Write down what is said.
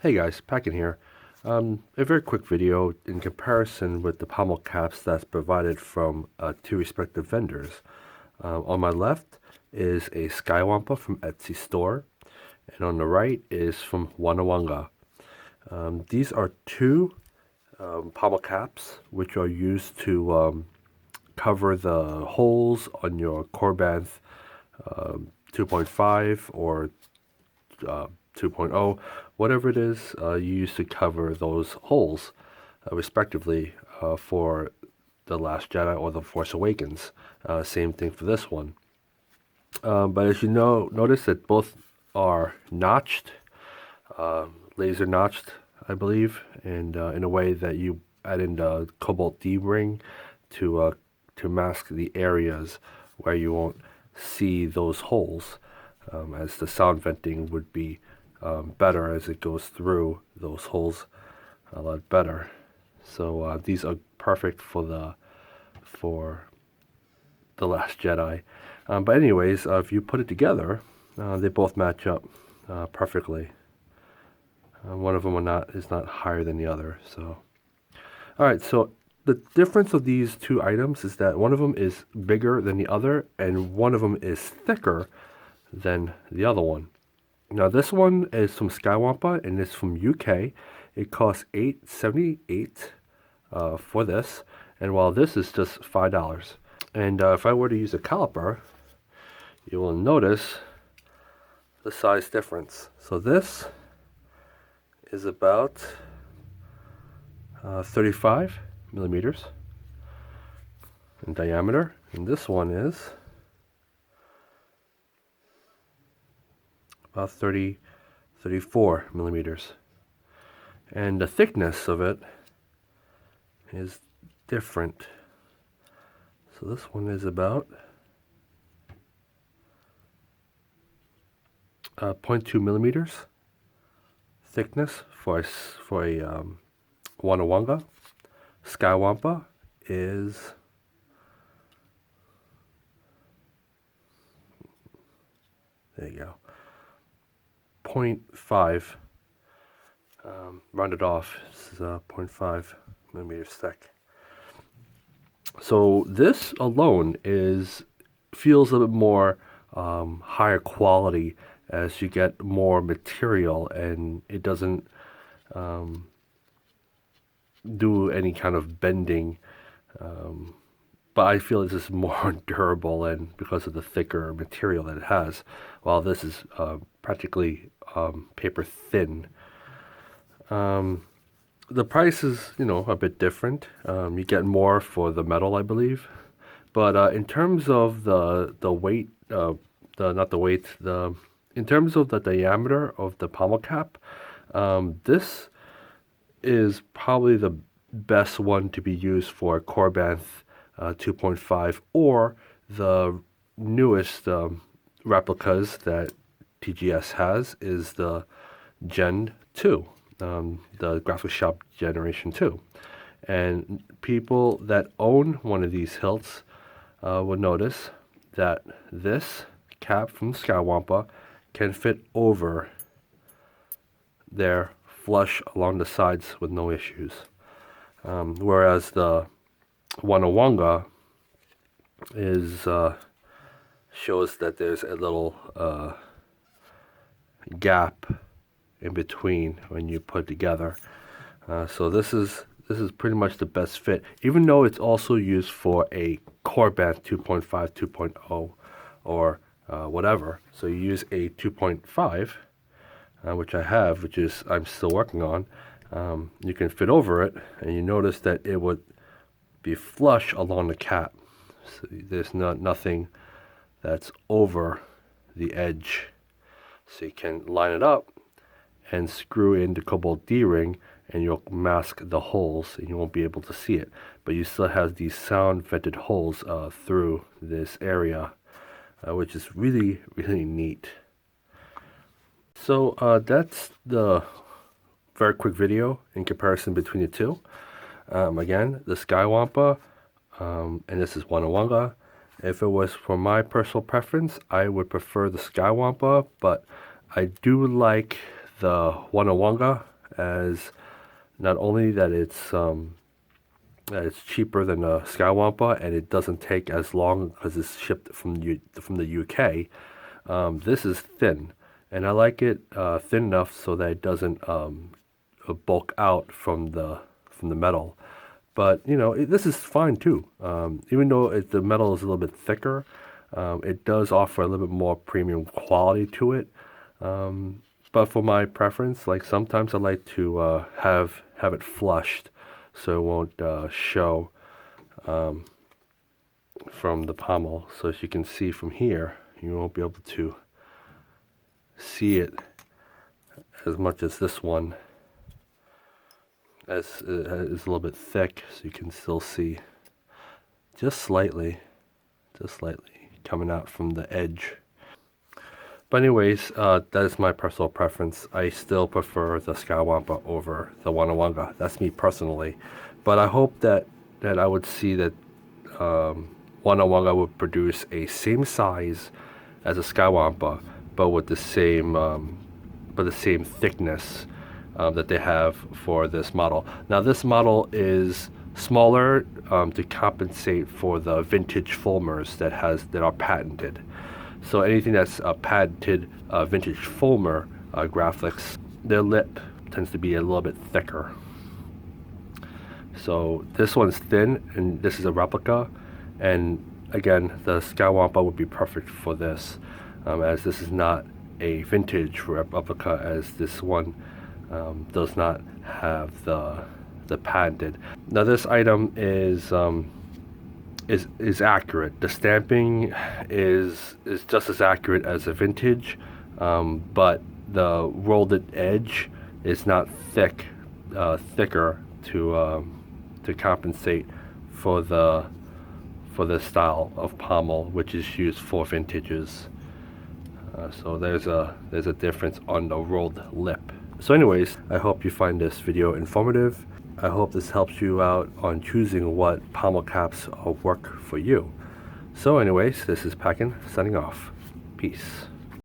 Hey guys, Packin here. A very quick video in comparison with the pommel caps that's provided from two respective vendors. On my left is a Skywampa from Etsy store, and on the right is from Wannawanga. These are two pommel caps which are used to cover the holes on your Corbanth 2.5 or 2.0, whatever it is you use to cover those holes, respectively, for The Last Jedi or The Force Awakens. Same thing for this one. But as you know, notice that both are notched, laser notched, I believe, and in a way that you add in the cobalt D ring to mask the areas where you won't see those holes, as the sound venting would be better as it goes through those holes a lot better. So these are perfect for the Last Jedi. But anyways, if you put it together, they both match up perfectly. One of them is not higher than the other. So, all right. So the difference of these two items is that one of them is bigger than the other, and one of them is thicker than the other one. Now this one is from Skywampa and it's from UK. It costs $8.78 for this, and while this is just $5. And if I were to use a caliper, you will notice the size difference. So this is about 35 millimeters in diameter, and this one is about 34 millimeters. And the thickness of it is different. So this one is about 0.2 millimeters thickness for a Wannawanga. Skywampa is there you go, 0.5, rounded off. This is 0.5 millimeters thick. So this alone feels a bit more higher quality as you get more material, and it doesn't do any kind of bending. But I feel this is more durable, and because of the thicker material that it has, while this is practically paper thin. The price is, a bit different. You get more for the metal, I believe. But in terms of the weight, in terms of the diameter of the pommel cap, this is probably the best one to be used for Corbanth 2.5 or the newest replicas that TGS has is the Gen 2. The Graphics Shop Generation 2. And people that own one of these hilts will notice that this cap from Skywampa can fit over there flush along the sides with no issues. Whereas the Wannawanga shows that there's a little gap in between when you put it together. So this is pretty much the best fit, even though it's also used for a Corbanth 2.5, 2.0, or whatever. So you use a 2.5, which I have, which is I'm still working on. You can fit over it, and you notice that it would be flush along the cap. So there's nothing that's over the edge. So you can line it up and screw in the cobalt D ring, and you'll mask the holes and you won't be able to see it, but you still have these sound vented holes through this area, which is really neat. So that's the very quick video in comparison between the two. Again, the Skywampa, and this is Wannawanga. If it was for my personal preference, I would prefer the Skywampa, but I do like the Wannawanga, as not only that it's cheaper than the Skywampa and it doesn't take as long because it's shipped from the UK. This is thin, and I like it thin enough so that it doesn't bulk out from the metal. But you know, this is fine too. Even though the metal is a little bit thicker, it does offer a little bit more premium quality to it. But for my preference, like sometimes I like to have it flushed so it won't show from the pommel. So as you can see from here, you won't be able to see it as much as this one, as it is a little bit thick, so you can still see just slightly coming out from the edge. But anyways, that is my personal preference. I still prefer the Skywampa over the Wannawanga. That's me personally. But I hope that I would see that Wannawanga would produce a same size as a Skywampa, but with the same thickness that they have for this model. Now this model is smaller to compensate for the vintage Fulmers that are patented. So anything that's a patented vintage Fulmer Graflex, their lip tends to be a little bit thicker. So this one's thin, and this is a replica. And again, the Skywampa would be perfect for this, as this is not a vintage replica, as this one does not have the patented. Now this item is accurate. The stamping is just as accurate as a vintage, but the rolled edge is not thicker to compensate for the style of pommel which is used for vintages. So there's a difference on the rolled lip. So anyways, I hope you find this video informative. I hope this helps you out on choosing what pommel caps work for you. So anyways, this is Packin signing off. Peace.